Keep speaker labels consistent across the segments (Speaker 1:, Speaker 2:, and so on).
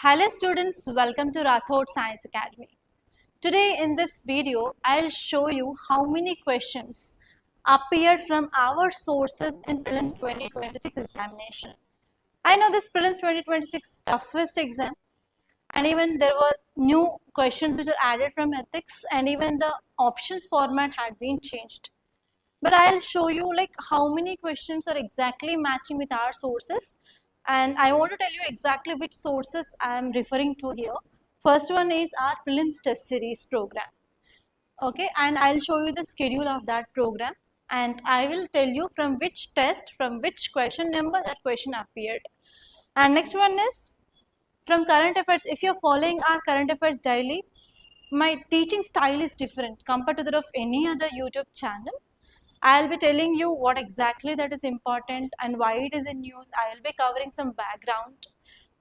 Speaker 1: Hello students, welcome to Rathod Science Academy. Today in this video, I'll show you how many questions appeared from our sources in Prelims 2026 examination. I know this Prelims 2026 toughest exam, and even there were new questions which are added from ethics, and even the options format had been changed. But I'll show you like how many questions are exactly matching with our sources, and I want to tell you exactly which sources I am referring to here. First one is our prelims test series program. Okay, and I'll show you the schedule of that program, and I will tell you from which test, from which question number that question appeared. And next one is from current affairs. If you're following our current affairs daily, my teaching style is different compared to that of any other YouTube channel. I'll be telling you what exactly that is important and why it is in use. I will be covering some background,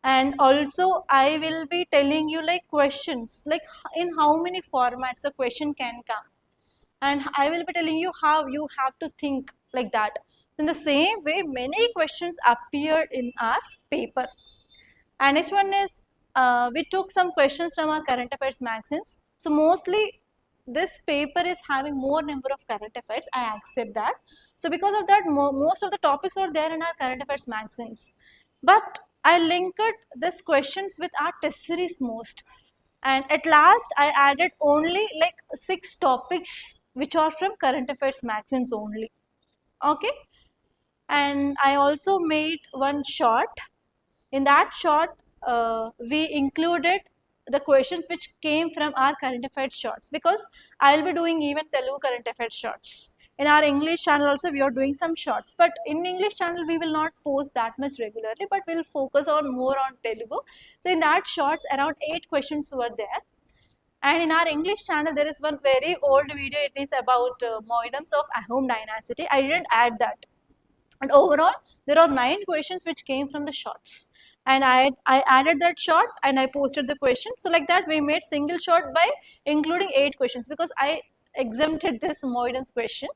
Speaker 1: and also I will be telling you like questions, like in how many formats a question can come, and I will be telling you how you have to think like that. In the same way, many questions appeared in our paper. And next one is we took some questions from our current affairs magazines. So mostly this paper is having more number of current affairs. I accept that. So because of that, most of the topics are there in our current affairs magazines. But I linked these questions with our test series most. And at last, I added only like 6 topics which are from current affairs magazines only. Okay. And I also made one short. In that short, we included the questions which came from our current affairs shorts, because I will be doing even Telugu current affairs shorts. In our English channel also we are doing some shorts, but in English channel we will not post that much regularly, but we will focus on more on Telugu. So in that shorts around 8 questions were there. And in our English channel there is one very old video, it is about Moidums of Ahom dynasty. I didn't add that. And overall, there are 9 questions which came from the shorts. And I added that short and I posted the question. So like that, we made single short by including 8 questions, because I exempted this Moidens question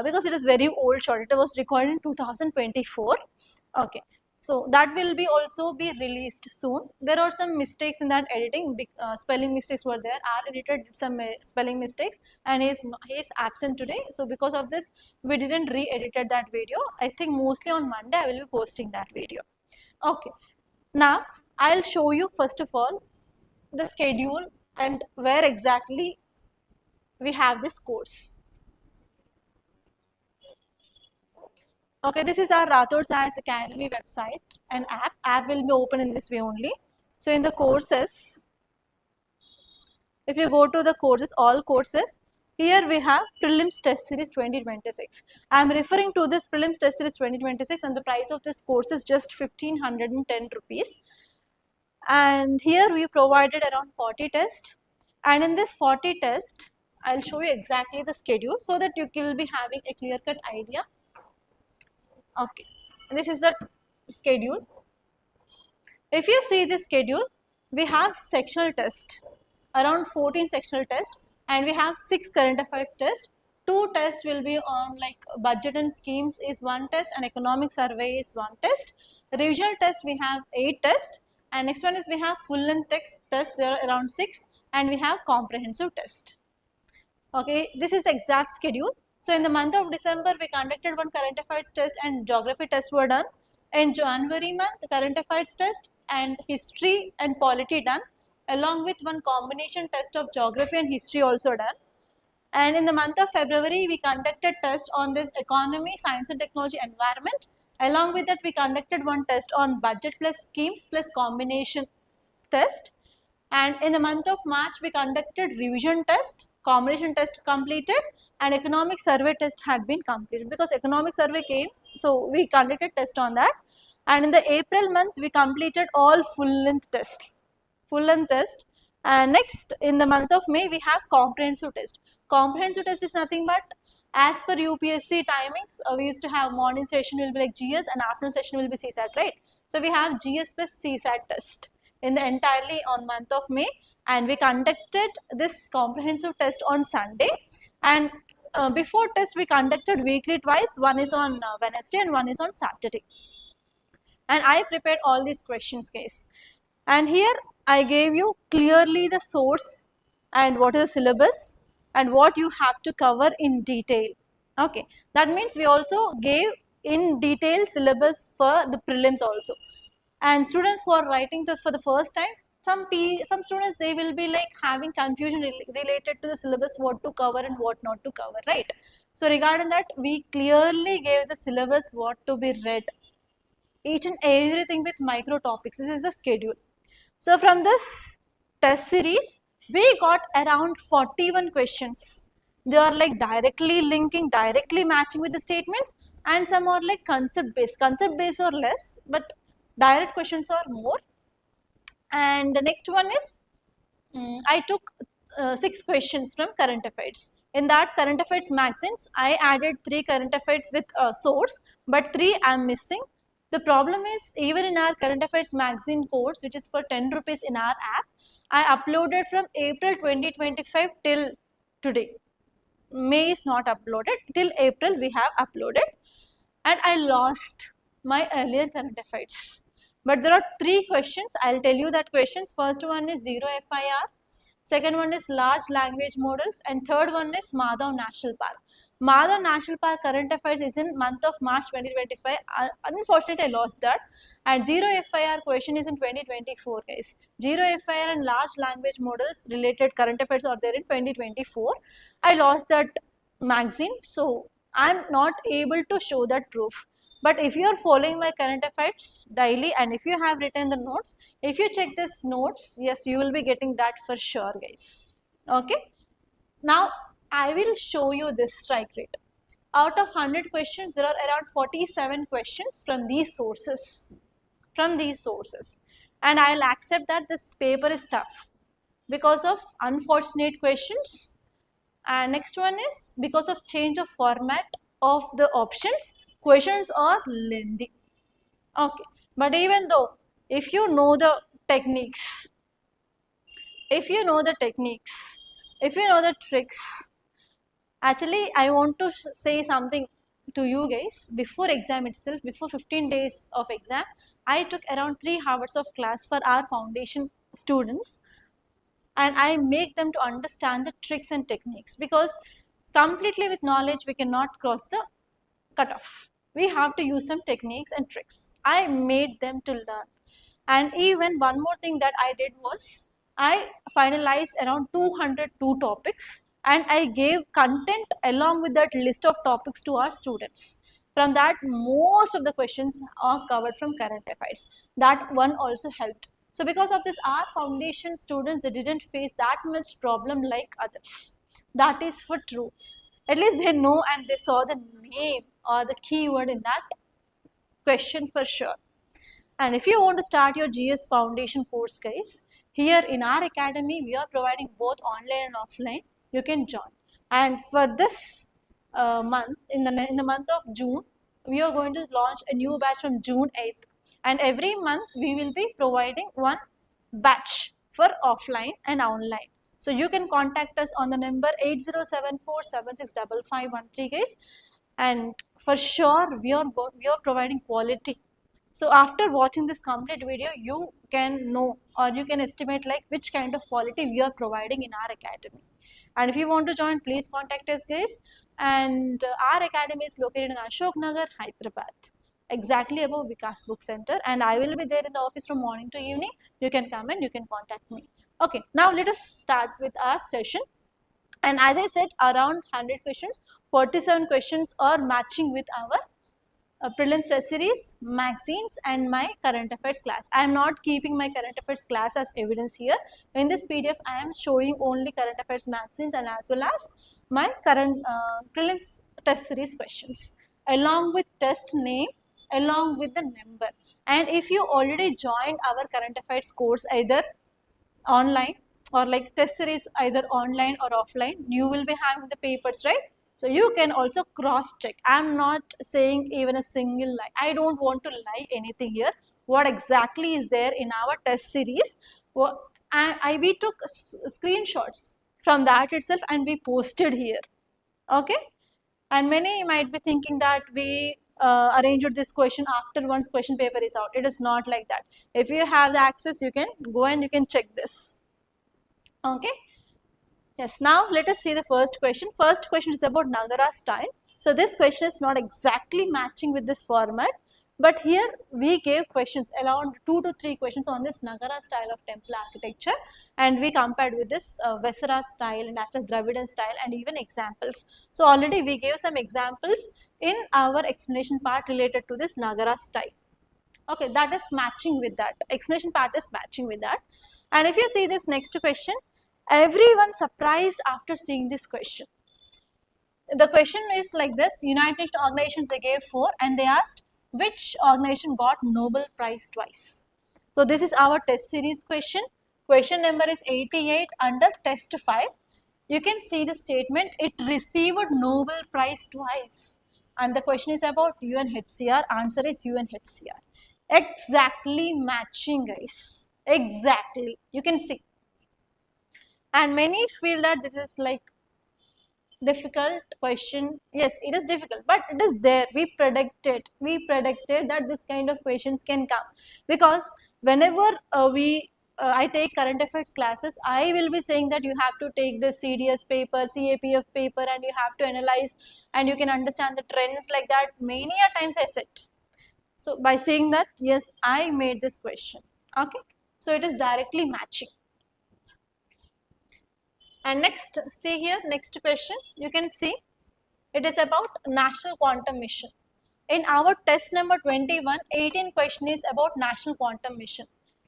Speaker 1: because it is very old short. It was recorded in 2024. Okay. So that will be also be released soon. There are some mistakes in that editing, spelling mistakes were there. Our editor did some spelling mistakes and he is absent today. So because of this, we didn't re-edited that video. I think mostly on Monday I will be posting that video. Okay. Now I'll show you first of all the schedule and where exactly we have this course. Okay, this is our Rathod Science Academy website and app. App will be open in this way only. So in the courses, if you go to the courses, all courses, here we have Prelims Test Series 2026. I am referring to this Prelims Test Series 2026, and the price of this course is just 1510 rupees. And here we provided around 40 tests. And in this 40 test, I'll show you exactly the schedule so that you will be having a clear-cut idea. Okay, this is the schedule. If you see the schedule, we have sectional test, around 14 sectional tests, and we have 6 current affairs tests. 2 tests will be on like budget and schemes is 1 test, and economic survey is 1 test. Revisional test we have 8 tests, and next one is we have full length test, there are around 6, and we have comprehensive test. Okay, this is the exact schedule. So in the month of December, we conducted one current affairs test and geography test were done. In January month, current affairs test and history and polity done, along with one combination test of geography and history also done. And in the month of February, we conducted test on this economy, science and technology, environment. Along with that, we conducted one test on budget plus schemes plus combination test. And in the month of March, we conducted revision test, combination test completed, and economic survey test had been completed, because economic survey came, so we conducted test on that. And in the April month, we completed all full length test. And next, in the month of May, we have comprehensive test. Comprehensive test is nothing but as per UPSC timings, we used to have morning session will be like GS and afternoon session will be CSAT, right? So we have GS plus CSAT test in the entirely on month of May, and we conducted this comprehensive test on Sunday. And before test we conducted weekly twice, one is on Wednesday and one is on Saturday. And I prepared all these questions, guys. And here I gave you clearly the source and what is the syllabus and what you have to cover in detail. Okay, that means we also gave in detail syllabus for the prelims also. And students who are writing for the first time, some students, they will be like having confusion related to the syllabus, what to cover and what not to cover, right? So regarding that, we clearly gave the syllabus what to be read, each and everything with micro topics. This is the schedule. So from this test series, we got around 41 questions. They are like directly linking, directly matching with the statements, and some are like concept based. Concept based or less, but direct questions are more. And the next one is, I took 6 questions from current affairs. In that current affairs magazines, I added 3 current affairs with source, but 3 I am missing. The problem is, even in our current affairs magazine course, which is for 10 rupees in our app, I uploaded from April 2025 till today. May is not uploaded, till April we have uploaded, and I lost my earlier current affairs. But there are 3 questions. I'll tell you that questions. First one is Zero FIR, second one is large language models, and third one is Madhav National Park. Madhav National Park current affairs is in month of March 2025. Unfortunately, I lost that. And Zero FIR question is in 2024, guys. Zero FIR and large language models related current affairs are there in 2024. I lost that magazine, so I'm not able to show that proof. But if you are following my current affairs daily and if you have written the notes, if you check this notes, yes, you will be getting that for sure, guys. Okay. Now, I will show you this strike rate. Out of 100 questions, there are around 47 questions from these sources. And I'll accept that this paper is tough because of unfortunate questions. And next one is because of change of format of the options, questions are lengthy. Okay, but even though, if you know the techniques, if you know the tricks, actually I want to say something to you guys. Before exam itself, before 15 days of exam, I took around 3 hours of class for our foundation students, and I make them to understand the tricks and techniques, because completely with knowledge we cannot cross the cutoff. We have to use some techniques and tricks. I made them to learn. And even one more thing that I did was, I finalized around 202 topics and I gave content along with that list of topics to our students. From that, most of the questions are covered from current affairs. That one also helped. So because of this, our foundation students, they didn't face that much problem like others. That is for true. At least they know and they saw the name or the keyword in that question for sure. And if you want to start your GS foundation course, guys, here in our academy, we are providing both online and offline. You can join. And for this month, in the month of June, we are going to launch a new batch from June 8th. And every month, we will be providing one batch for offline and online. So you can contact us on the number 8074765513, guys. And for sure, we are providing quality. So after watching this complete video, you can know or you can estimate like which kind of quality we are providing in our academy. And if you want to join, please contact us, guys. And our academy is located in Ashok Nagar, Hyderabad, exactly above Vikas Book Center. And I will be there in the office from morning to evening. You can come and you can contact me. Okay, now let us start with our session. And as I said, around 100 questions, 47 questions are matching with our prelims test series, magazines, and my current affairs class. I am not keeping my current affairs class as evidence here. In this PDF, I am showing only current affairs magazines and as well as my current prelims test series questions, along with test name, along with the number. And if you already joined our current affairs course either online or like test series either online or offline, you will be having the papers, right? So you can also cross check. I'm not saying even a single lie. I don't want to lie anything here. What exactly is there in our test series? We took screenshots from that itself and we posted here. Okay. And many might be thinking that we arranged this question after one's question paper is out. It is not like that. If you have the access, you can go and you can check this. Okay. Yes, now let us see the first question. First question is about Nagara style. So this question is not exactly matching with this format, but here we gave questions, around 2 to 3 questions on this Nagara style of temple architecture, and we compared with this Vesara style and as well as Dravidian style and even examples. So already we gave some examples in our explanation part related to this Nagara style. Okay, that is matching with that. Explanation part is matching with that. And if you see this next question, everyone surprised after seeing this question. The question is like this: United Nations organizations, they gave 4 and they asked which organization got Nobel Prize twice. So this is our test series question. Question number is 88 under test 5. You can see the statement, it received Nobel Prize twice. And the question is about UNHCR. Answer is UNHCR. Exactly matching, guys. Exactly. You can see. And many feel that this is like difficult question. Yes, it is difficult, but it is there. We predicted that this kind of questions can come, because whenever I take current affairs classes, I will be saying that you have to take the CDS paper, CAPF paper, and you have to analyze and you can understand the trends like that. Many a times I said. So by saying that, yes, I made this question. Okay, so it is directly matching. And next, see here, next question, you can see it is about National Quantum Mission. In our test number 21, 18 question is about National Quantum Mission.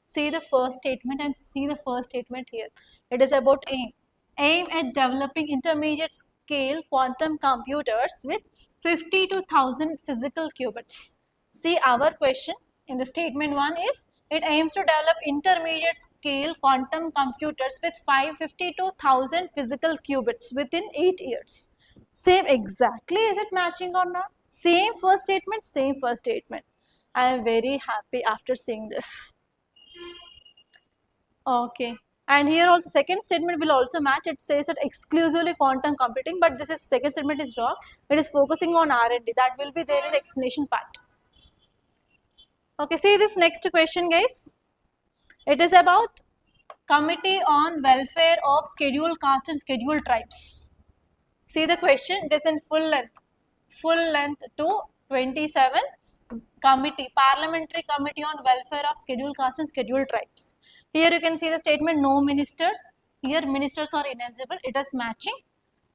Speaker 1: See the first statement and see the first statement here. It is about AIM. AIM at developing intermediate scale quantum computers with 50 to 1000 physical qubits. See our question in the statement 1 is, it aims to develop intermediate scale quantum computers with 550 to 1000 physical qubits within 8 years. Same exactly, is it matching or not? Same first statement, same first statement. I am very happy after seeing this. Okay. And here also second statement will also match. It says that exclusively quantum computing, but this is second statement is wrong. It is focusing on R&D. That will be there in the explanation part. Okay, see this next question, guys. It is about Committee on Welfare of Scheduled Caste and Scheduled Tribes. See the question, it is in full length to 27. Committee, Parliamentary Committee on Welfare of Scheduled Caste and Scheduled Tribes. Here you can see the statement, no ministers. Here ministers are ineligible, it is matching.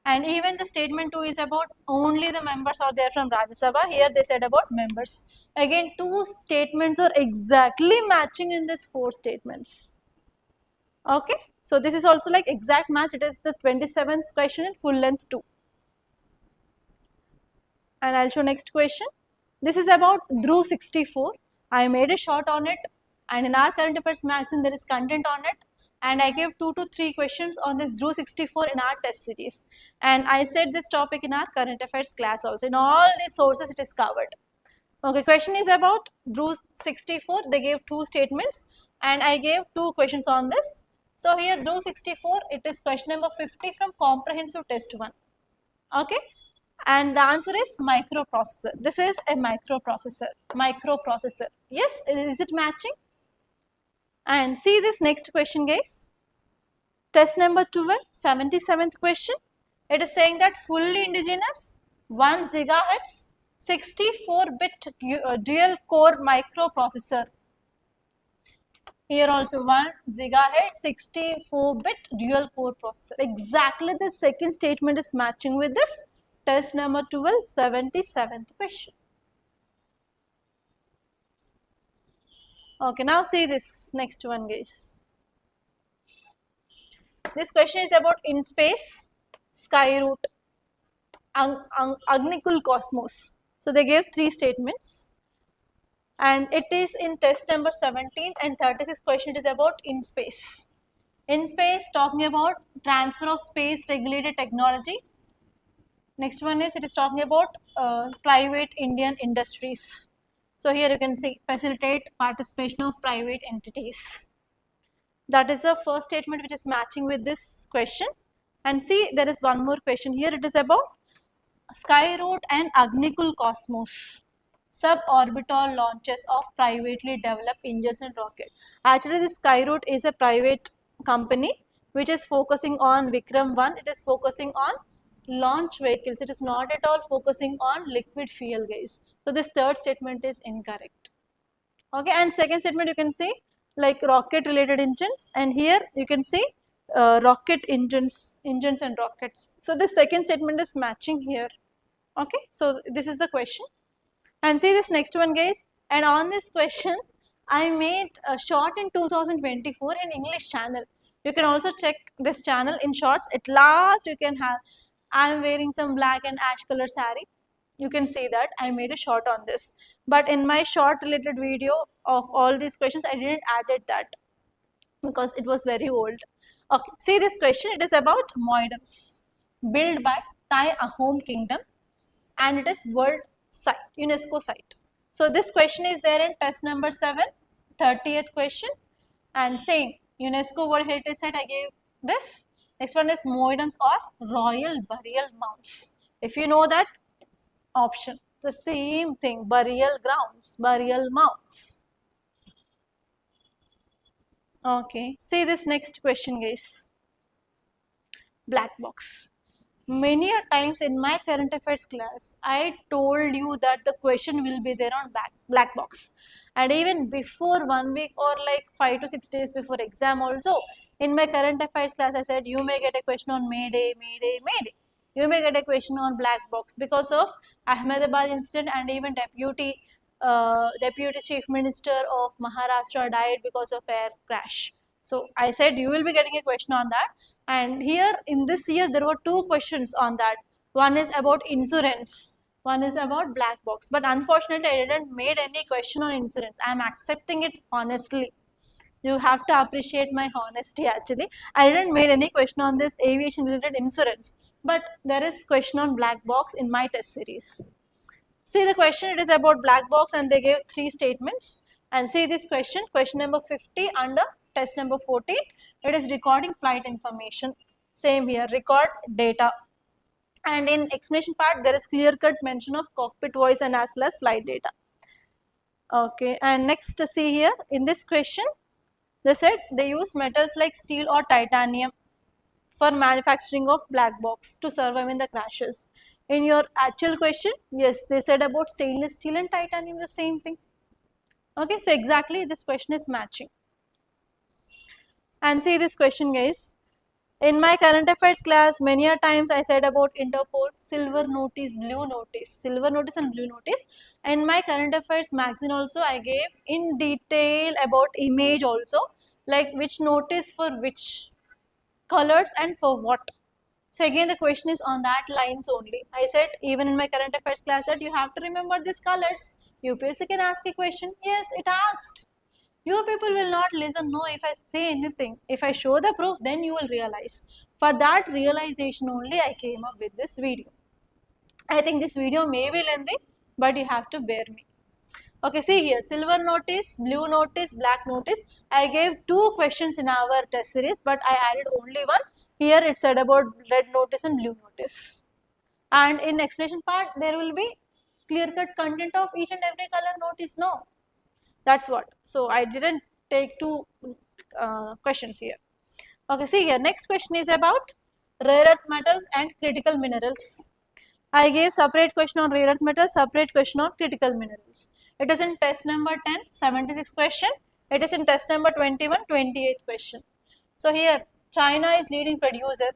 Speaker 1: And even the statement 2 is about only the members are there from Rajya Sabha. Here they said about members. Again, 2 statements are exactly matching in these 4 statements. Okay, so this is also like exact match. It is the 27th question in full length 2. And I'll show next question. This is about Dhruv 64. I made a short on it, and in our current affairs magazine there is content on it. And I gave 2 to 3 questions on this Dhruv 64 in our test series. And I said this topic in our current affairs class also. In all these sources it is covered. Okay, question is about Dhruv 64. They gave 2 statements and I gave 2 questions on this. So here Dhruv 64, it is question number 50 from comprehensive test 1. Okay. And the answer is microprocessor. This is a microprocessor. Microprocessor. Yes, is it matching? And see this next question, guys. Test number 12, 77th question. It is saying that fully indigenous 1 gigahertz 64-bit dual core microprocessor. Here also 1 gigahertz 64-bit dual core processor. Exactly the second statement is matching with this. Test number 12, 77th question. Okay, now see this next one, guys. This question is about in space, sky route, Agnikul cosmos. So they gave 3 statements. And it is in test number 17 and 36 question. It is about in space. In space, talking about transfer of space regulated technology. Next one is, it is talking about private Indian industries. So here you can see facilitate participation of private entities. That is the first statement which is matching with this question. And see, there is one more question here. It is about sky route and Agnikul cosmos. suborbital launches of privately developed engines and rocket. Actually, this Skyroot is a private company which is focusing on Vikram 1. It is focusing on launch vehicles. It is not at all focusing on liquid fuel, guys. So this third statement is incorrect. Okay, and second statement you can see like rocket related engines, and here you can see rocket engines and rockets. So the second statement is matching here. Okay, so this is the question, and see this next one, guys. And on this question I made a short in 2024 in English channel. You can also check this channel in shorts. At last you can have, I am wearing some black and ash color saree. You can see that I made a short on this, but in my short related video of all these questions I didn't added that because it was very old. Okay, see this question, it is about moidums built by Tai Ahom Kingdom, and it is world site, UNESCO site. So this question is there in test number 7, 30th question, and same UNESCO World Heritage Site I gave this. Next one is moidums or royal burial mounds. If you know that option, the same thing, burial grounds, burial mounds. Okay, see this next question, guys. Black box. Many a times in my current affairs class, I told you that the question will be there on black box. And even before 1 week or like 5 to 6 days before exam also, in my current affairs class, I said you may get a question on May Day, May Day, May Day. You may get a question on black box because of Ahmedabad incident, and even deputy chief minister of Maharashtra died because of air crash. So I said you will be getting a question on that, and here in this year there were 2 questions on that. One is about insurance, one is about black box, but unfortunately I didn't made any question on insurance. I am accepting it honestly. You have to appreciate my honesty. Actually, I didn't made any question on this aviation related insurance, but there is question on black box in my test series. See the question, it is about black box and they gave 3 statements. And see this question, question number 50 under test number 14, it is recording flight information. Same here, record data. And in explanation part, there is clear cut mention of cockpit voice and as well as flight data. Okay, and next see here, in this question, they said they use metals like steel or titanium for manufacturing of black box to survive in the crashes. In your actual question, yes, they said about stainless steel and titanium, the same thing. Okay, so exactly this question is matching. And see this question, guys. In my current affairs class, many a times I said about Interpol, silver notice, blue notice, silver notice and blue notice. In my current affairs magazine also, I gave in detail about image also, like which notice for which colors and for what. So again the question is on that lines only. I said even in my current affairs class that you have to remember these colors. UPSC can ask a question. Yes, it asked. You people will not listen. No, if I say anything, if I show the proof, then you will realize. For that realization only I came up with this video. I think this video may be lengthy, but you have to bear me. Okay, see here, silver notice, blue notice, black notice. I gave 2 questions in our test series, but I added only one. Here it said about red notice and blue notice. And in explanation part, there will be clear-cut content of each and every color notice. No, that's what. So I didn't take 2 questions here. Okay, see here, next question is about rare earth metals and critical minerals. I gave separate question on rare earth metals, separate question on critical minerals. It is in test number 10, 76 question. It is in test number 21, 28th question. So here, China is leading producer.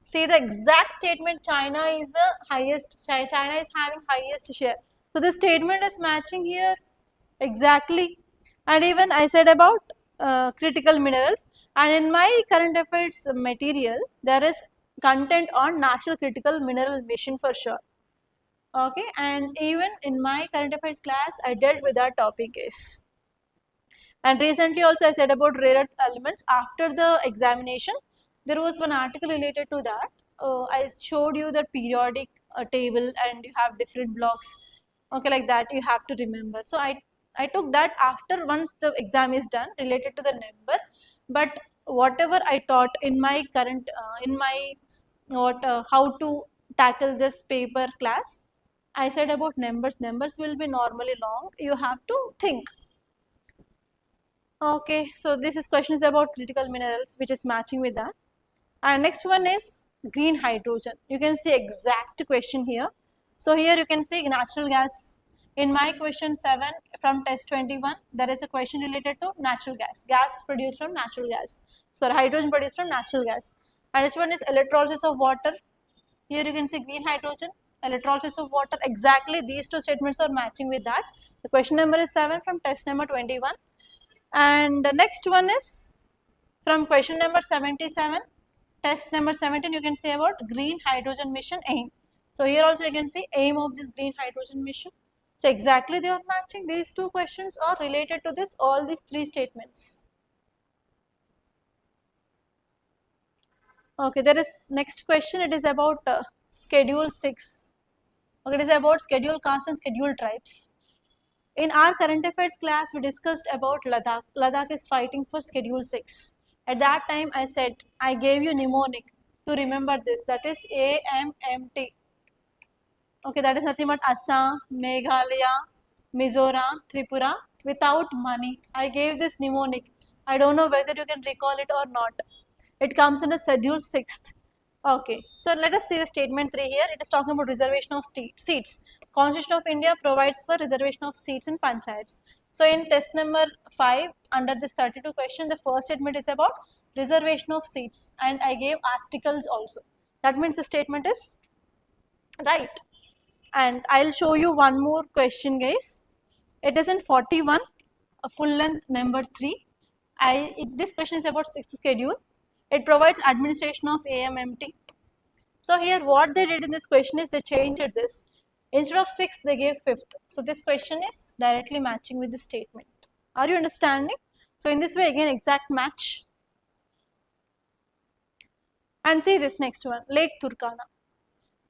Speaker 1: See the exact statement, China is the highest, China is having highest share. So the statement is matching here exactly. And even I said about critical minerals, and in my current affairs material, there is content on National Critical Mineral Mission for sure. Okay, and even in my current affairs class, I dealt with that topic case. And recently also I said about rare earth elements. After the examination, there was one article related to that. I showed you the periodic table and you have different blocks. Okay, like that you have to remember. So I took that after once the exam is done related to the number. But whatever I taught in my current, how to tackle this paper class, I said about numbers. Numbers will be normally long. You have to think. Okay, so this is question is about critical minerals, which is matching with that. And next one is green hydrogen. You can see exact question here. So here you can see natural gas. In my question 7 from test 21, there is a question related to natural gas. Gas produced from natural gas. Sorry, hydrogen produced from natural gas. And this one is electrolysis of water. Here you can see green hydrogen, electrolysis of water. Exactly these two statements are matching with that. The question number is 7 from test number 21. And the next one is from question number 77, test number 17, you can say about green hydrogen mission aim. So here also you can see aim of this green hydrogen mission. So exactly they are matching. These two questions are related to this, all these three statements. Okay, there is next question. It is about schedule 6. Okay, it is about schedule caste and schedule tribes. In our current affairs class, we discussed about Ladakh. Ladakh is fighting for schedule 6. At that time, I said, I gave you mnemonic to remember this. That is AMMT. Okay, that is nothing but Assam, Meghalaya, Mizoram, Tripura without money. I gave this mnemonic. I don't know whether you can recall it or not. It comes in a schedule 6th. Okay, so let us see the statement 3 here. It is talking about reservation of seats. Constitution of India provides for reservation of seats in panchayats. So in test number 5, under this 32 question, the first statement is about reservation of seats, and I gave articles also. That means the statement is right. And I'll show you one more question, guys. It is in 41, a full length number 3. This question is about 6th schedule. It provides administration of AMMT. So here what they did in this question is they changed this. Instead of 6th, they gave 5th. So this question is directly matching with the statement. Are you understanding? So in this way, again, exact match. And see this next one, Lake Turkana.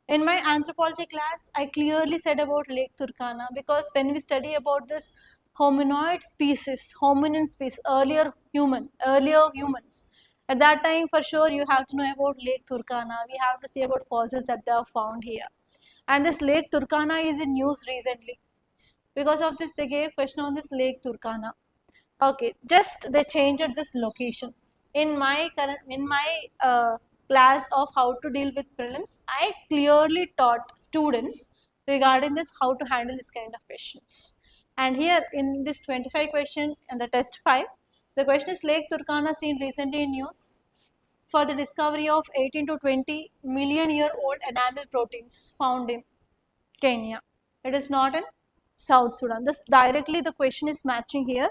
Speaker 1: In my anthropology class, I clearly said about Lake Turkana because when we study about this hominoid species, hominin species, earlier humans, at that time for sure you have to know about Lake Turkana. We have to see about fossils that they are found here. And this Lake Turkana is in news recently. Because of this, they gave question on this Lake Turkana. Okay, just they changed this location. In my class of how to deal with prelims, I clearly taught students regarding this how to handle this kind of questions. And here in this 25 question under test 5, the question is Lake Turkana seen recently in news for the discovery of 18 to 20 million year old enamel proteins found in Kenya. It is not in South Sudan. This directly the question is matching here.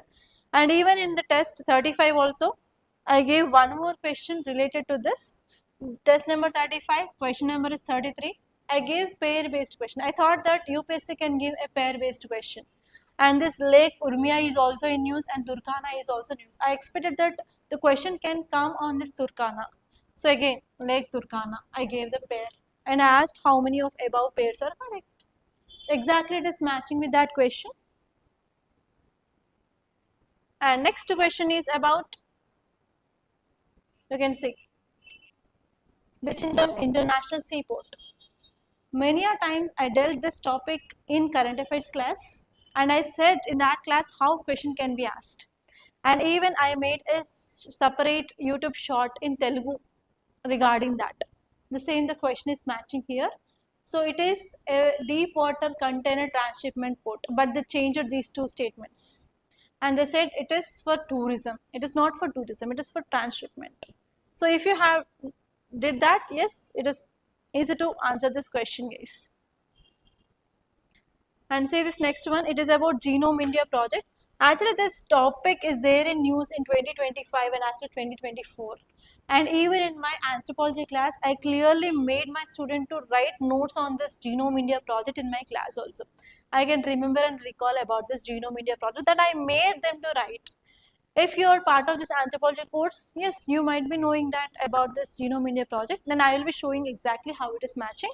Speaker 1: And even in the test 35 also, I gave one more question related to this. Test number 35, question number is 33. I gave pair based question. I thought that UPSC can give a pair based question. And this Lake Urmia is also in news and Turkana is also news. I expected that the question can come on this Turkana. So again, Lake Turkana, I gave the pair and I asked how many of above pairs are correct. Exactly it is matching with that question. And next question is about, you can see, Bichindam International Seaport. Many a times I dealt this topic in current affairs class and I said in that class how question can be asked. And even I made a separate YouTube short in Telugu regarding that. The same the question is matching here. So it is a deep water container transshipment port, but they changed these two statements. And they said it is for tourism. It is not for tourism, it is for transshipment. So if you have did that, yes, it is easy to answer this question, guys. And say this next one, it is about Genome India project. Actually, this topic is there in news in 2025 and after 2024. And even in my anthropology class, I clearly made my student to write notes on this Genome India project in my class also. I can remember and recall about this Genome India project that I made them to write. If you are part of this anthropology course, yes, you might be knowing that about this Genome India project. Then I will be showing exactly how it is matching.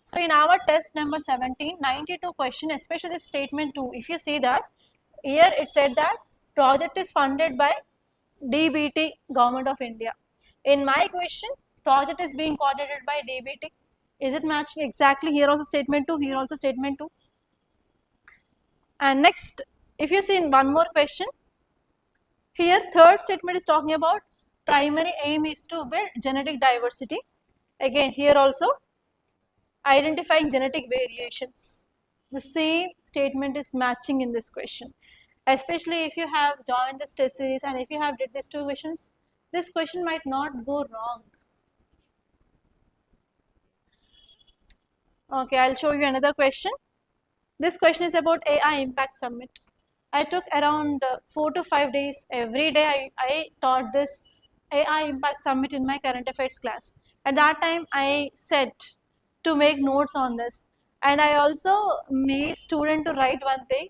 Speaker 1: So in our test number 17, 92 question, especially this statement 2, if you see that, here it said that project is funded by DBT, Government of India. In my question, project is being coordinated by DBT. Is it matching exactly? Here also statement 2, here also statement 2. And next, if you see in one more question, here third statement is talking about primary aim is to build genetic diversity. Again, here also identifying genetic variations. The same statement is matching in this question. Especially if you have joined this test series and if you have did these two questions, this question might not go wrong. Okay, I'll show you another question. This question is about AI Impact Summit. I took around 4 to 5 days. Every day I taught this AI Impact Summit in my current affairs class. At that time, I said to make notes on this. And I also made student to write one thing.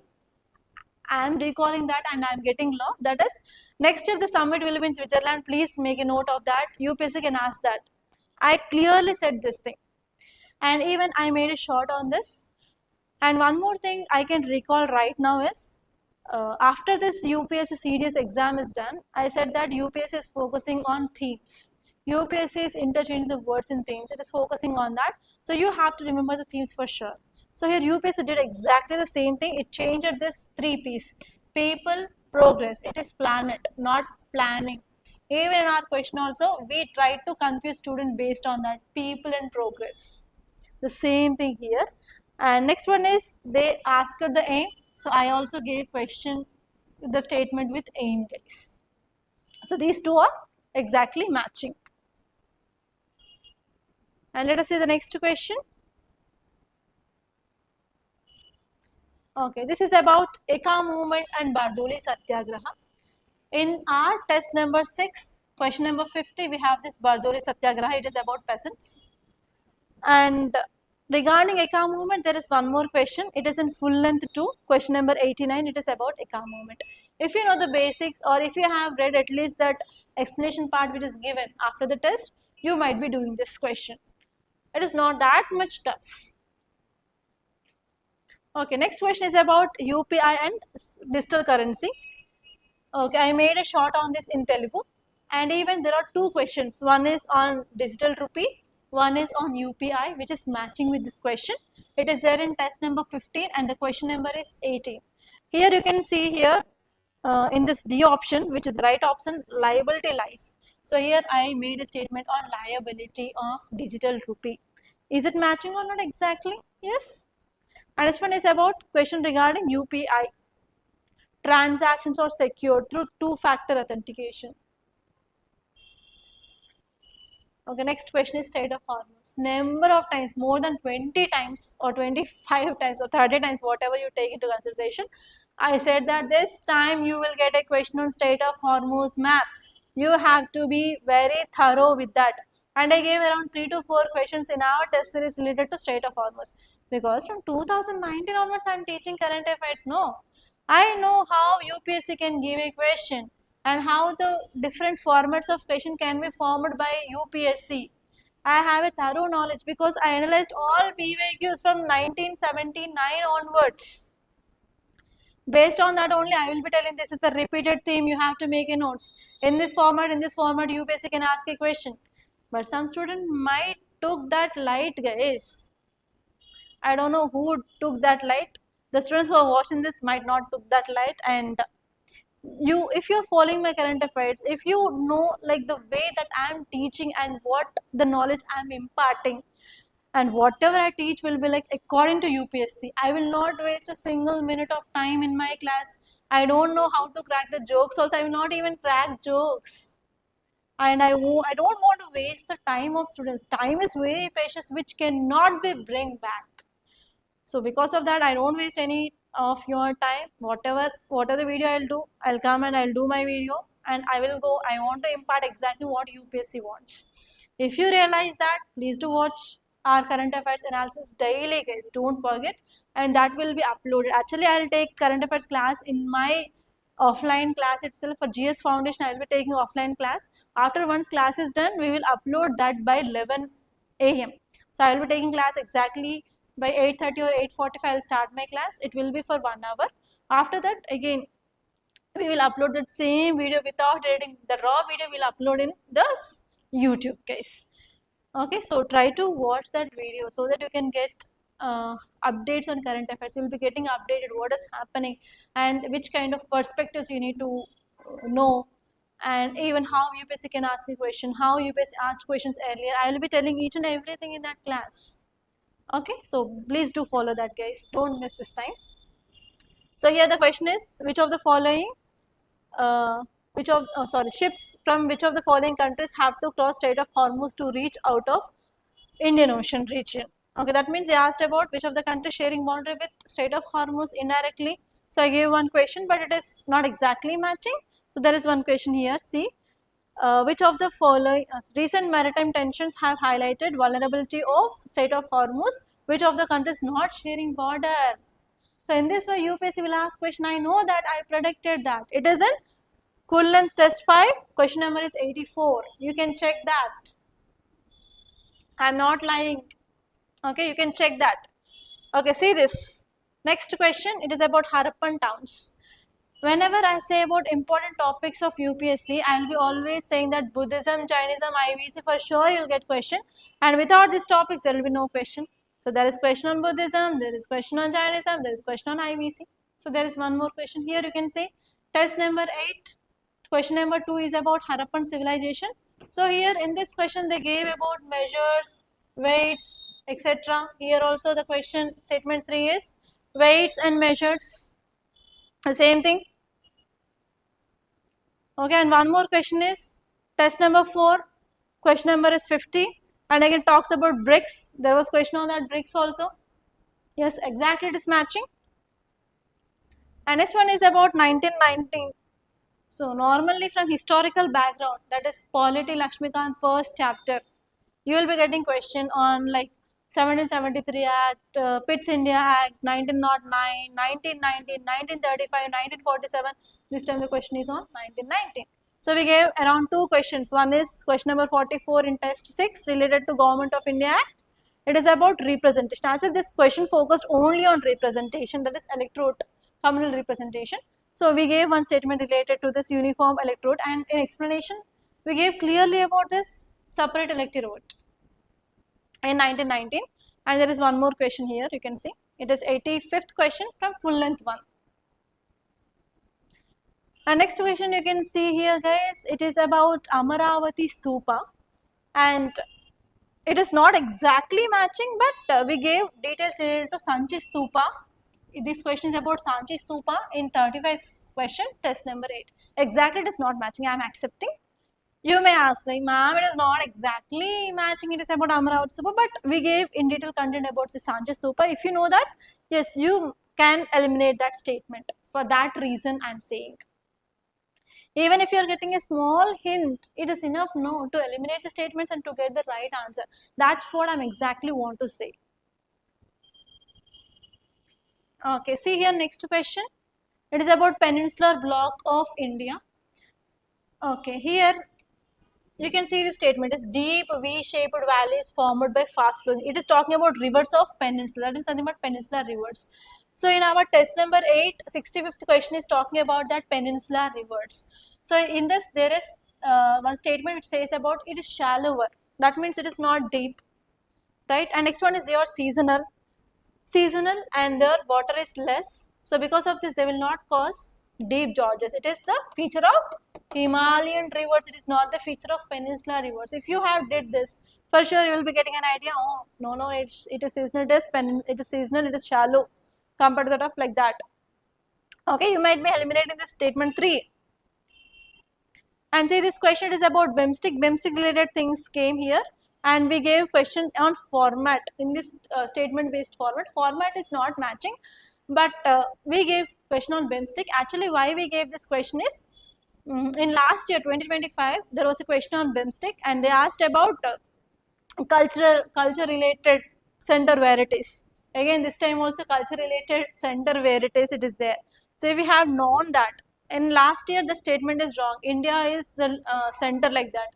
Speaker 1: I am recalling that and I am getting lost. That is, next year the summit will be in Switzerland. Please make a note of that. UPSC can ask that. I clearly said this thing. And even I made a short on this. And one more thing I can recall right now is, after this UPSC CDS exam is done, I said that UPSC is focusing on themes. UPSC is interchanging the words in themes. It is focusing on that. So you have to remember the themes for sure. So here UPSC did exactly the same thing. It changed this 3 P's. People, progress. It is planet, not planning. Even in our question also, we tried to confuse student based on that, people and progress. The same thing here. And next one is they asked the aim. So I also gave question the statement with aim, guys. So these two are exactly matching. And let us see the next question. Okay, this is about Ekka movement and Bardoli Satyagraha. In our test number 6, question number 50, we have this Bardoli Satyagraha. It is about peasants. And regarding Ekka movement, there is one more question. It is in full length too. Question number 89, it is about Ekka movement. If you know the basics or if you have read at least that explanation part which is given after the test, you might be doing this question. It is not that much tough. Okay, next question is about UPI and digital currency. Okay, I made a short on this in Telugu. And even there are two questions. One is on digital rupee. One is on UPI, which is matching with this question. It is there in test number 15 and the question number is 18. Here you can see here in this D option, which is the right option, liability lies. So here I made a statement on liability of digital rupee. Is it matching or not exactly? Yes. And this one is about question regarding UPI. Transactions are secured through two-factor authentication. Okay, next question is state of Hormuz. Number of times, more than 20 times or 25 times or 30 times, whatever you take into consideration, I said that this time you will get a question on state of Hormuz map. You have to be very thorough with that. And I gave around 3 to 4 questions in our test series related to state of Hormuz. Because from 2019 onwards, I am teaching current affairs. No, I know how UPSC can give a question and how the different formats of question can be formed by UPSC. I have a thorough knowledge because I analyzed all PYQs from 1979 onwards. Based on that only, I will be telling this is the repeated theme, you have to make a notes. In this format, UPSC can ask a question. But some student might took that light, guys. I don't know who took that light. The students who are watching this might not took that light, and if you're following my current affairs, if you know like the way that I'm teaching and what the knowledge I'm imparting and whatever I teach will be like according to UPSC. I will not waste a single minute of time in my class. I don't know how to crack the jokes also. I will not even crack jokes. And I don't want to waste the time of students. Time is very precious which cannot be bring back. So because of that, I don't waste any of your time. Whatever the video I'll do, I'll come and I'll do my video and I will go. I want to impart exactly what UPSC wants. If you realize that, please do watch our current affairs analysis daily, guys. Don't forget, and that will be uploaded. Actually, I'll take current affairs class in my offline class itself for GS Foundation. I will be taking offline class. After once class is done, we will upload that by 11 a.m. So I will be taking class exactly by 8:30 or 8:45. I'll start my class. It will be for 1 hour. After that, again, we will upload that same video without editing. The raw video we'll upload in the YouTube, guys. Okay, so try to watch that video so that you can get updates on current affairs. You'll be getting updated what is happening and which kind of perspectives you need to know, and even how UPSC can ask a question, how UPSC asked questions earlier. I will be telling each and everything in that class. Okay, so please do follow that, guys. Don't miss this time. So here the question is, which of the following ships from which of the following countries have to cross Strait of Hormuz to reach out of Indian Ocean region? Okay, that means they asked about which of the countries sharing boundary with Strait of Hormuz indirectly. So I gave one question, but it is not exactly matching. So there is one question here. See, which of the following recent maritime tensions have highlighted vulnerability of Strait of Hormuz? Which of the countries not sharing border? So in this way, UPSC will ask question. I know that I predicted that. It is in Cool Length Test 5. Question number is 84. You can check that. I'm not lying. Okay, you can check that. Okay, see this. Next question, it is about Harappan towns. Whenever I say about important topics of UPSC, I'll be always saying that Buddhism, Jainism, IVC, for sure you'll get question. And without these topics, there will be no question. So there is question on Buddhism, there is question on Jainism, there is question on IVC. So there is one more question here. You can say test number 8. Question number 2 is about Harappan civilization. So here in this question they gave about measures, weights, etc. Here also the question statement 3 is weights and measures. The same thing. Okay, and one more question is test number 4. Question number is 50. And again talks about bricks. There was question on that bricks also. Yes, exactly, it is matching. And next one is about 1919. So normally from historical background, that is Polity Lakshmikant's first chapter, you will be getting question on like 1773 Act, Pitt's India Act, 1909, 1919, 1935, 1947. This time the question is on 1919. So we gave around 2 questions. One is question number 44 in test 6 related to Government of India Act. It is about representation. Actually, this question focused only on representation, that is electorate, communal representation. So we gave one statement related to this uniform electorate, and in explanation, we gave clearly about this separate electorate in 1919. And there is one more question here, you can see. It is 85th question from full length 1. And next question you can see here, guys, it is about Amaravati Stupa, and it is not exactly matching, but we gave details related to Sanchi Stupa. This question is about Sanchi Stupa in 35 question, test number 8. Exactly, it is not matching. I am accepting. You may ask, like, ma'am, it is not exactly matching. It is about Amaravati Stupa, but we gave in detail content about the Sanchi Stupa. If you know that, yes, you can eliminate that statement. For that reason, I am saying. Even if you are getting a small hint, it is enough no to eliminate the statements and to get the right answer. That's what I exactly want to say. Okay, see here next question. It is about peninsular block of India. Okay, here you can see the statement is deep V-shaped valleys formed by fast flowing. It is talking about rivers of peninsula. That is nothing but peninsular rivers. So in our test number 8, 65th question is talking about that peninsular rivers. So in this there is one statement which says about it is shallower. That means it is not deep, right? And next one is your seasonal and their water is less. So because of this they will not cause deep gorges. It is the feature of Himalayan rivers. It is not the feature of peninsular rivers. If you have did this, for sure you will be getting an idea. Oh no, it is seasonal. It is seasonal. It is shallow compared to that of like that. Okay, you might be eliminating this statement 3. And see, this question is about BIMSTEC. BIMSTEC related things came here, and we gave question on format in this statement based format. Format is not matching, but we gave question on BIMSTEC. Actually, why we gave this question is in last year 2025 there was a question on BIMSTEC, and they asked about culture related center where it is. Again, this time also culture related center where it is there. So if we have known that, in last year the statement is wrong. India is the center like that.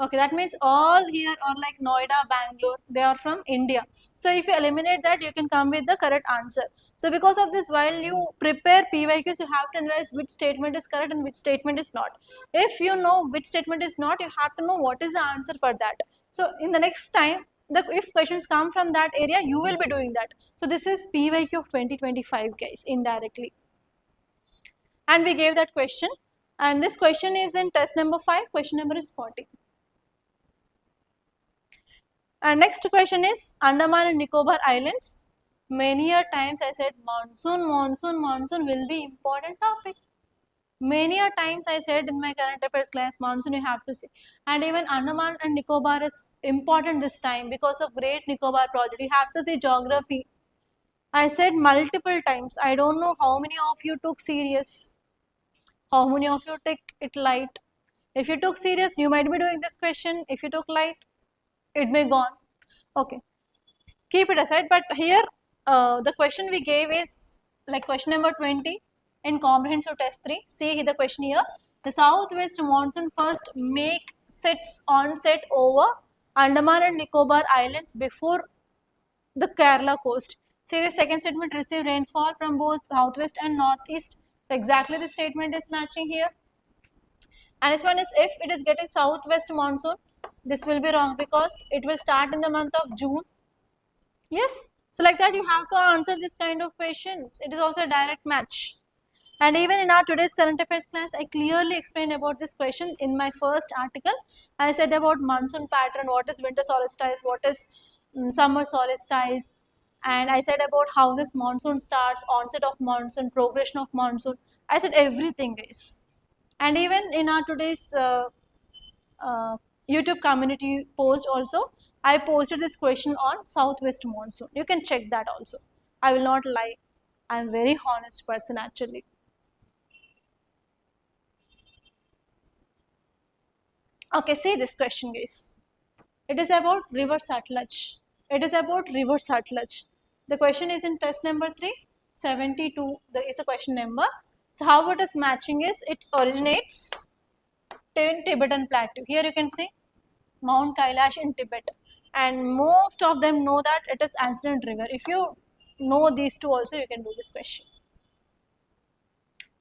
Speaker 1: Okay, that means all here are like Noida, Bangalore, they are from India. So if you eliminate that, you can come with the correct answer. So because of this, while you prepare PYQs, you have to analyze which statement is correct and which statement is not. If you know which statement is not, you have to know what is the answer for that. So in the next time, if questions come from that area, you will be doing that. So this is PYQ of 2025, guys, indirectly. And we gave that question. And this question is in test number 5, question number is 40. And next question is Andaman and Nicobar Islands. Many a times I said monsoon will be important topic. Many a times I said in my current affairs class, monsoon you have to see. And even Andaman and Nicobar is important this time because of Great Nicobar project. You have to see geography. I said multiple times. I don't know how many of you took serious. How many of you take it light? If you took serious, you might be doing this question. If you took light, it may gone. Okay, keep it aside. But here, the question we gave is like question number 20 in comprehensive test 3. See the question here. The southwest monsoon first sets onset over Andaman and Nicobar Islands before the Kerala coast. See the second statement, receive rainfall from both southwest and northeast. So exactly the statement is matching here. And this one is if it is getting southwest monsoon, this will be wrong because it will start in the month of June. Yes, so like that you have to answer this kind of questions. It is also a direct match. And even in our today's current affairs class, I clearly explained about this question in my first article. I said about monsoon pattern, what is winter solstice, what is summer solstice, and I said about how this monsoon starts, onset of monsoon, progression of monsoon. I said everything, guys. And even in our today's YouTube community post also, I posted this question on southwest monsoon. You can check that also. I will not lie. I am very honest person actually. Okay, see this question, guys. It is about river Satluj. It is about river Satluj. The question is in test number 3, 72. There is a question number. So how it is matching is it originates in Tibetan Plateau. Here you can see Mount Kailash in Tibet, and most of them know that it is ancient river. If you know these two also, you can do this question.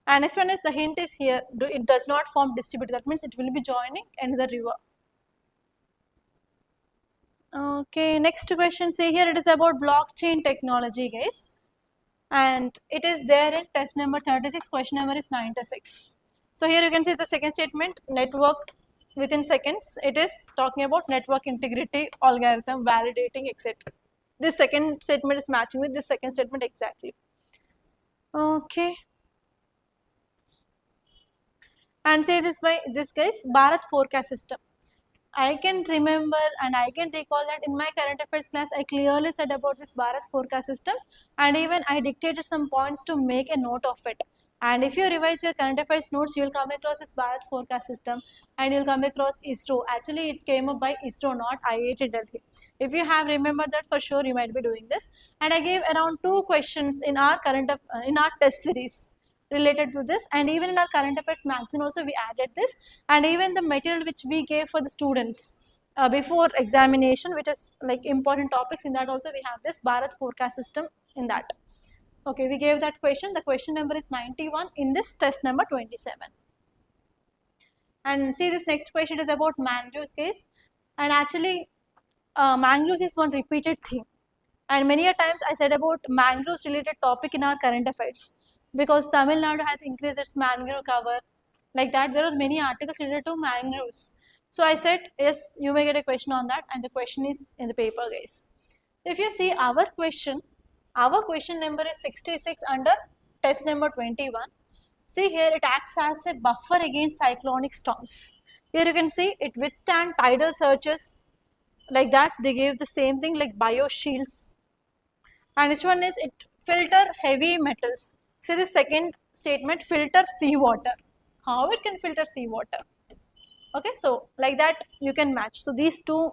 Speaker 1: And next one is the hint is here, it does not form distributed, that means it will be joining another river. Okay, next question, say here it is about blockchain technology, guys, and it is there in test number 36, question number is 96. So here you can see the second statement, network within seconds. It is talking about network integrity, algorithm, validating, etc. This second statement is matching with this second statement exactly. Okay. And say this by this guys, Bharat forecast system. I can remember and I can recall that in my current affairs class, I clearly said about this Bharat forecast system, and even I dictated some points to make a note of it. And if you revise your current affairs notes, you will come across this Bharat forecast system and you will come across ISRO. Actually, it came up by ISRO, not IIT Delhi. If you have remembered that, for sure you might be doing this. And I gave around 2 questions in our in our test series related to this, and even in our current affairs magazine also we added this, and even the material which we gave for the students before examination, which is like important topics, in that also we have this Bharat forecast system in that. Okay, we gave that question. The question number is 91 in this test number 27. And see this next question is about mangroves case, and actually mangroves is one repeated theme, and many a times I said about mangroves related topic in our current affairs, because Tamil Nadu has increased its mangrove cover. Like that, there are many articles related to mangroves. So I said, yes, you may get a question on that, and the question is in the paper, guys. If you see our question number is 66 under test number 21. See here, it acts as a buffer against cyclonic storms. Here you can see it withstand tidal surges. Like that, they gave the same thing like bioshields. And this one is it filter heavy metals. See the second statement, filter seawater. How it can filter seawater? Okay, so like that you can match. So these two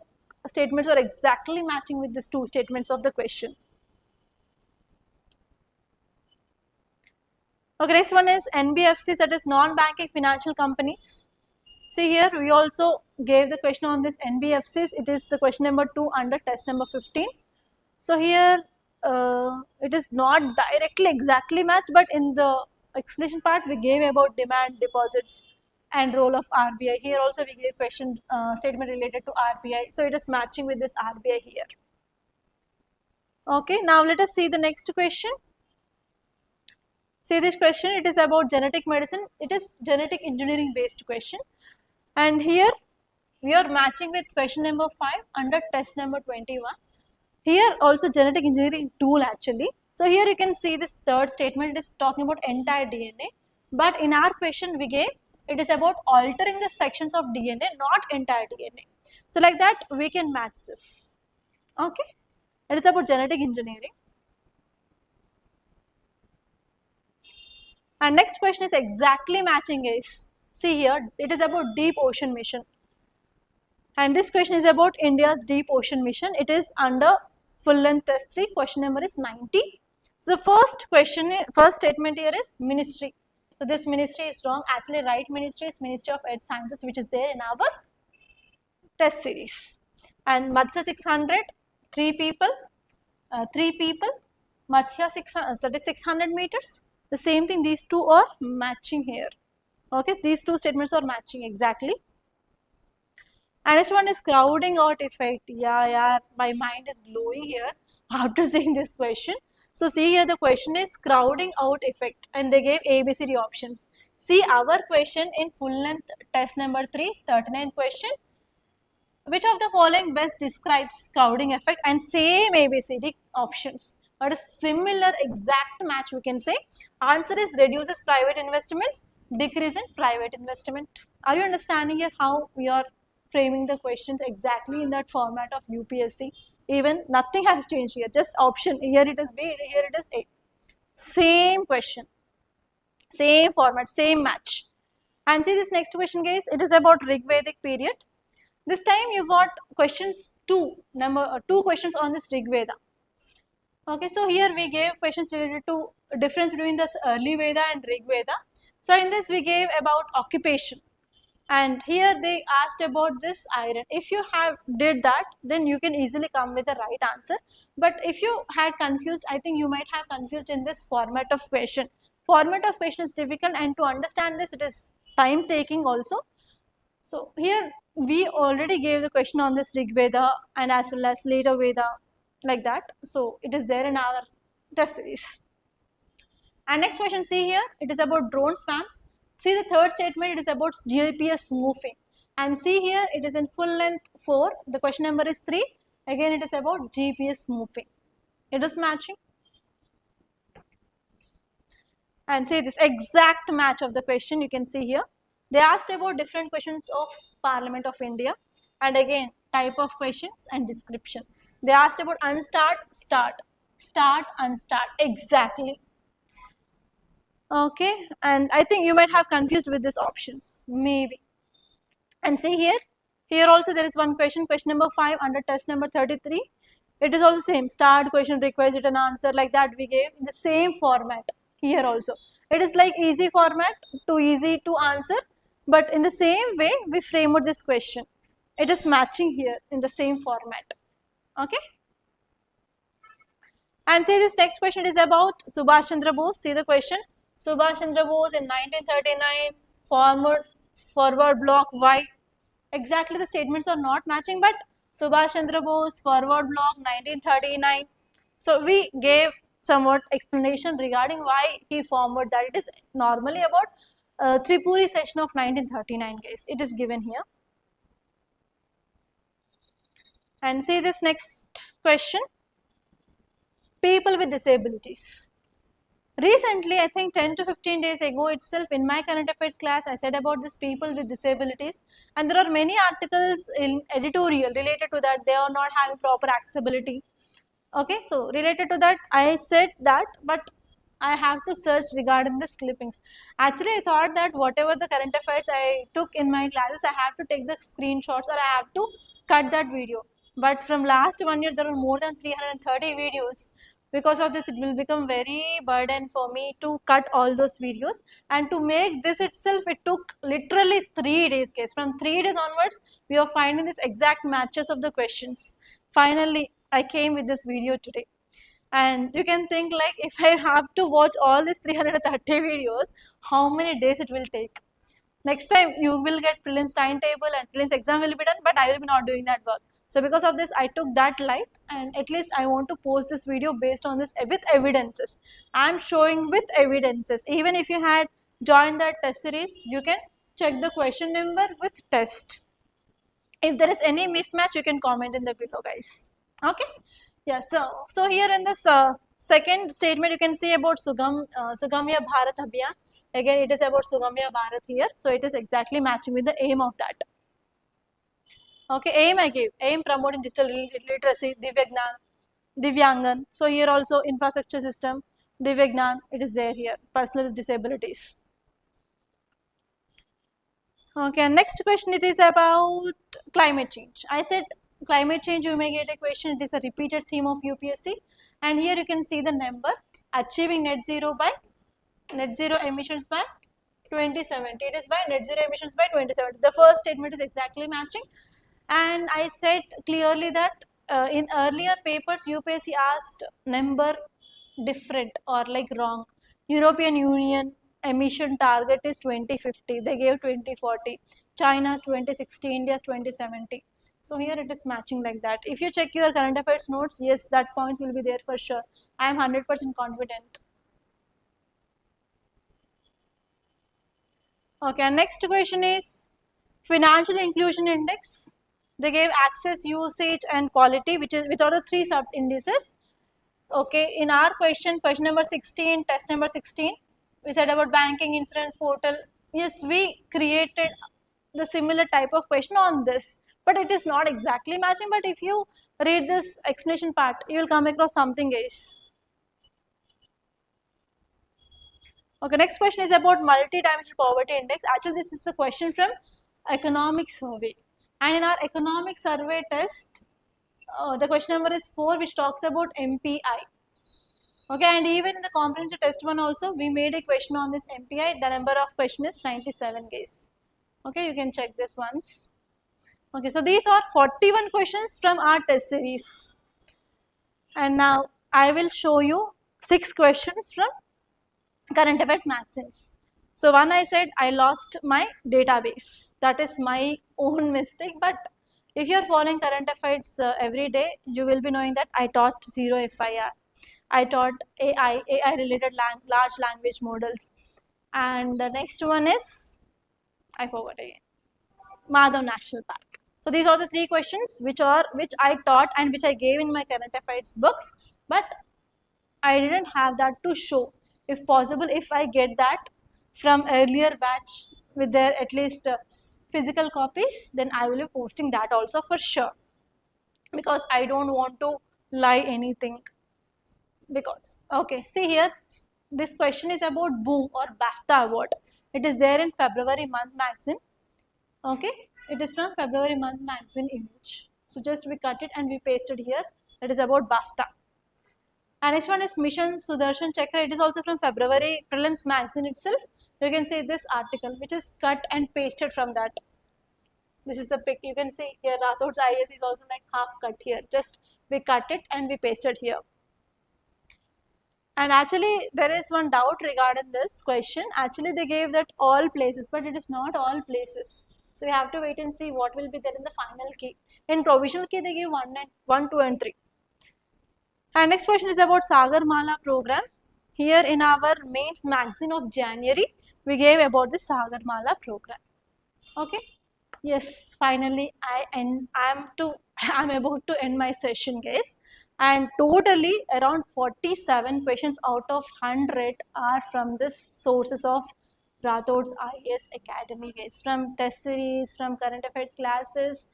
Speaker 1: statements are exactly matching with these two statements of the question. Okay, next one is NBFCs, that is non-banking financial companies. See here, we also gave the question on this NBFCs. It is the question number 2 under test number 15. So here, it is not directly exactly matched, but in the explanation part, we gave about demand deposits and role of RBI. Here also we gave question statement related to RBI. So it is matching with this RBI here. Okay, now let us see the next question. See this question, it is about genetic medicine. It is genetic engineering based question. And here we are matching with question number 5 under test number 21. Here also genetic engineering tool actually. So here you can see this third statement, it is talking about entire DNA. But in our question we gave, it is about altering the sections of DNA, not entire DNA. So like that we can match this. Okay. It is about genetic engineering. And next question is exactly matching is, see here, it is about deep ocean mission. And this question is about India's deep ocean mission. It is under full length test 3, question number is 90. So the first question, first statement here is ministry. So this ministry is wrong. Actually right ministry is Ministry of Earth Sciences, which is there in our test series. And Matsya 600, 3 people, Matsya 600, that is 600 meters. The same thing, these two are matching here. Okay, these two statements are matching exactly. And next one is crowding out effect. Yeah, my mind is blowing here after seeing this question. So see here, the question is crowding out effect, and they gave ABCD options. See our question in full length test number 3, 39th question. Which of the following best describes crowding effect, and same ABCD options. But a similar exact match we can say. Answer is reduces private investments, decrease in private investment. Are you understanding here how we are framing the questions exactly in that format of UPSC? Even nothing has changed here, just option. Here it is B, here it is A. Same question, same format, same match. And see this next question guys, it is about Rig Vedic period. This time you got questions 2 questions on this Rig Veda. Okay, so here we gave questions related to difference between this early Veda and Rig Veda. So in this we gave about occupation, and here they asked about this iron. If you have did that, then you can easily come with the right answer. But if you had confused, I think you might have confused in this format of question. Format of question is difficult, and to understand this it is time taking also. So here we already gave the question on this Rig Veda and as well as later Veda, like that. So it is there in our test series. And next question, see here, it is about drone swarms. See the third statement, it is about GPS spoofing. And see here, it is in full length 4, the question number is 3. Again it is about GPS spoofing. It is matching. And see this exact match of the question you can see here. They asked about different questions of Parliament of India, and again type of questions and description. They asked about unstart, start, start, unstart, exactly. Okay, and I think you might have confused with these options, maybe. And see here also there is one question, question number 5 under test number 33. It is also same, start, question, requires it an answer, like that we gave in the same format here also. It is like easy format, too easy to answer, but in the same way we framed this question. It is matching here in the same format. Okay. And see this next question is about Subhash Chandra Bose. See the question. Subhash Chandra Bose in 1939 forward block why? Exactly the statements are not matching, but Subhash Chandra Bose forward block 1939. So we gave somewhat explanation regarding why he forward that. It is normally about Tripuri session of 1939 guys. It is given here. And see this next question. People with disabilities. Recently, I think 10 to 15 days ago itself in my current affairs class, I said about this people with disabilities, and there are many articles in editorial related to that. They are not having proper accessibility. Okay, so related to that, I said that, but I have to search regarding this clippings. Actually, I thought that whatever the current affairs I took in my classes, I have to take the screenshots or I have to cut that video. But from last 1 year, there are more than 330 videos. Because of this, it will become very burden for me to cut all those videos, and to make this itself, it took literally 3 days, guys. From 3 days onwards, we are finding this exact matches of the questions. Finally, I came with this video today. And you can think like, if I have to watch all these 330 videos, how many days it will take? Next time you will get prelims timetable and prelims exam will be done, but I will be not doing that work. So because of this, I took that light, and at least I want to post this video based on this with evidences. I am showing with evidences. Even if you had joined that test series, you can check the question number with test. If there is any mismatch, you can comment in the below, guys. Okay. Yeah. So here in this second statement, you can see about Sugamya Bharat Abhiyan. Again, it is about Sugamya Bharat here. So it is exactly matching with the aim of that. Okay, aim I gave. Aim promoting digital literacy, Divyangan. So here also infrastructure system, Divyagnan, it is there here, personal with disabilities. Okay, next question, it is about climate change. I said climate change, you may get a question, it is a repeated theme of UPSC. And here you can see the number, achieving net zero emissions by 2070. It is by net zero emissions by 2070. The first statement is exactly matching. And I said clearly that in earlier papers, UPSC asked number different or like wrong. European Union emission target is 2050. They gave 2040. China's 2060, India's 2070. So here it is matching like that. If you check your current affairs notes, yes, that points will be there for sure. I am 100% confident. Okay, and next question is financial inclusion index. They gave access, usage, and quality, which is which are the 3 sub indices. Okay, in our question number 16, test number 16, we said about banking insurance portal. Yes, we created the similar type of question on this, but it is not exactly matching. But if you read this explanation part, you will come across something else. Okay, next question is about multi-dimensional poverty index. Actually, this is the question from economic survey. And in our economic survey test, the question number is 4, which talks about MPI. Okay, and even in the comprehensive test 1 also, we made a question on this MPI. The number of question is 97, guys. Okay, you can check this once. Okay, so these are 41 questions from our test series. And now I will show you 6 questions from current affairs magazines. So one, I said I lost my database. That is my own mistake. But if you are following current affairs every day, you will be knowing that I taught zero FIR. I taught AI related large language models. And the next one is, I forgot again, Madhav National Park. So these are the 3 questions which I taught and which I gave in my current affairs books. But I didn't have that to show. If possible, if I get that from earlier batch with their at least physical copies, then I will be posting that also for sure. Because I don't want to lie anything. Because, okay, see here, this question is about BOOM or BAFTA award. It is there in February month magazine. Okay, it is from February month magazine image. So just we cut it and we pasted here. That is about BAFTA. And next one is Mission Sudarshan Chakra. It is also from February prelims magazine itself. You can see this article which is cut and pasted from that. This is the pic. You can see here Rathod's IAS is also like half cut here. Just we cut it and we pasted here. And actually there is one doubt regarding this question. Actually they gave that all places, but it is not all places. So you have to wait and see what will be there in the final key. In provisional key they give 1, 2 and 3. And next question is about Sagarmala program. Here in our mains magazine of January, we gave about the Sagarmala program. Okay. Yes, finally I'm about to end my session, guys. And totally around 47 questions out of 100 are from the sources of Rathod's IAS Academy, guys. From test series, from current affairs classes,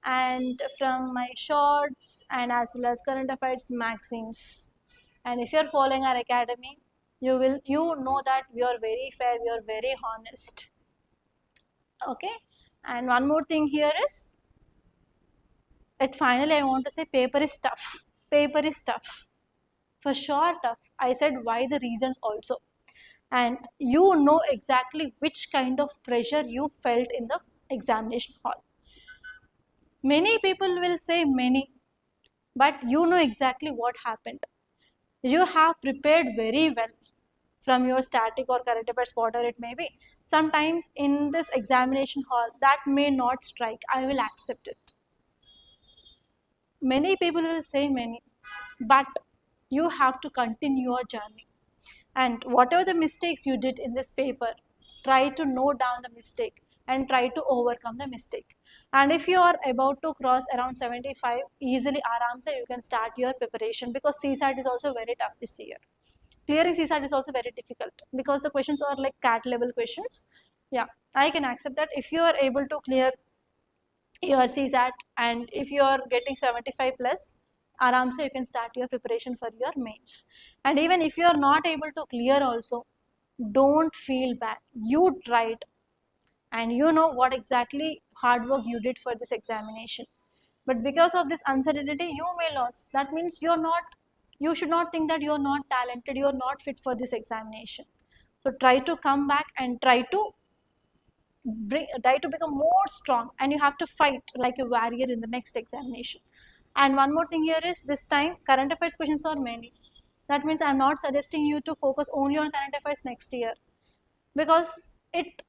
Speaker 1: and from my shorts, and as well as current affairs magazines. And if you are following our academy, you know that we are very fair, we are very honest. Okay. And one more thing here is, finally I want to say paper is tough. Paper is tough. For sure tough. I said why the reasons also. And you know exactly which kind of pressure you felt in the examination hall. Many people will say many, but you know exactly what happened. You have prepared very well from your static or current affairs, whatever it may be. Sometimes in this examination hall, that may not strike. I will accept it. Many people will say many, but you have to continue your journey. And whatever the mistakes you did in this paper, try to note down the mistake and try to overcome the mistake. And if you are about to cross around 75, easily, aram se, you can start your preparation, because CSAT is also very tough this year. Clearing CSAT is also very difficult because the questions are like CAT level questions. Yeah, I can accept that. If you are able to clear your CSAT and if you are getting 75 plus, aram se you can start your preparation for your mains. And even if you are not able to clear also, don't feel bad. You tried and you know what exactly hard work you did for this examination. But because of this uncertainty, you may lose. That means you should not think that you're not talented, you're not fit for this examination. So try to come back and try to become more strong, and you have to fight like a warrior in the next examination. And one more thing here is, this time current affairs questions are many. That means I'm not suggesting you to focus only on current affairs next year, because it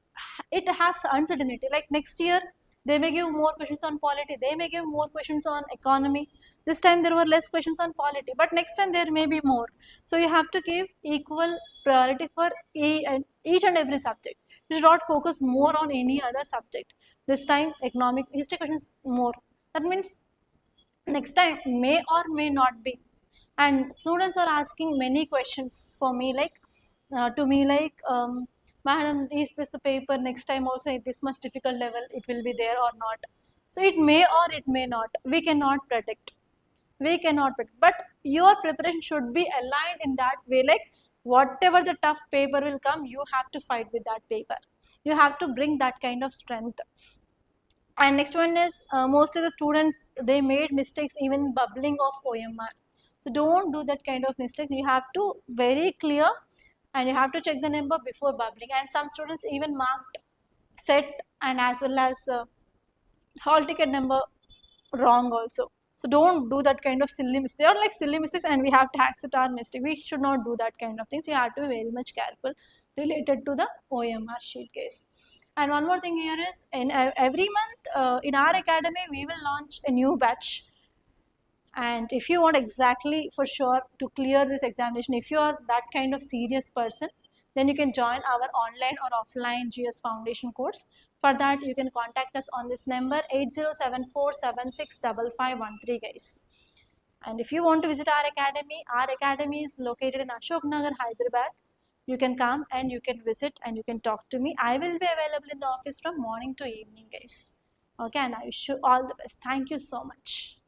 Speaker 1: has uncertainty. Like next year they may give more questions on polity, they may give more questions on economy. This time there were less questions on polity, but next time there may be more. So you have to give equal priority for each and every subject. You should not focus more on any other subject. This time economic history questions more. That means next time may or may not be. And students are asking many questions for me, like to me, like madam, is this the paper next time also at this much difficult level it will be there or not? So it may or it may not, we cannot predict, but your preparation should be aligned in that way. Like whatever the tough paper will come, you have to fight with that paper. You have to bring that kind of strength. And next one is, mostly the students, they made mistakes even bubbling of OMR. So don't do that kind of mistake. You have to very clear and you have to check the number before bubbling. And some students even marked set and as well as hall ticket number wrong also. So don't do that kind of silly mistakes. They are like silly mistakes and we have to accept our mistake. We should not do that kind of things. You have to be very much careful related to the OMR sheet case. And one more thing here is, in every month in our academy, we will launch a new batch. And if you want exactly for sure to clear this examination, if you are that kind of serious person, then you can join our online or offline GS Foundation course. For that, you can contact us on this number 8074765513, guys. And if you want to visit our academy is located in Ashok Nagar, Hyderabad. You can come and you can visit and you can talk to me. I will be available in the office from morning to evening, guys. Okay, and I wish you all the best. Thank you so much.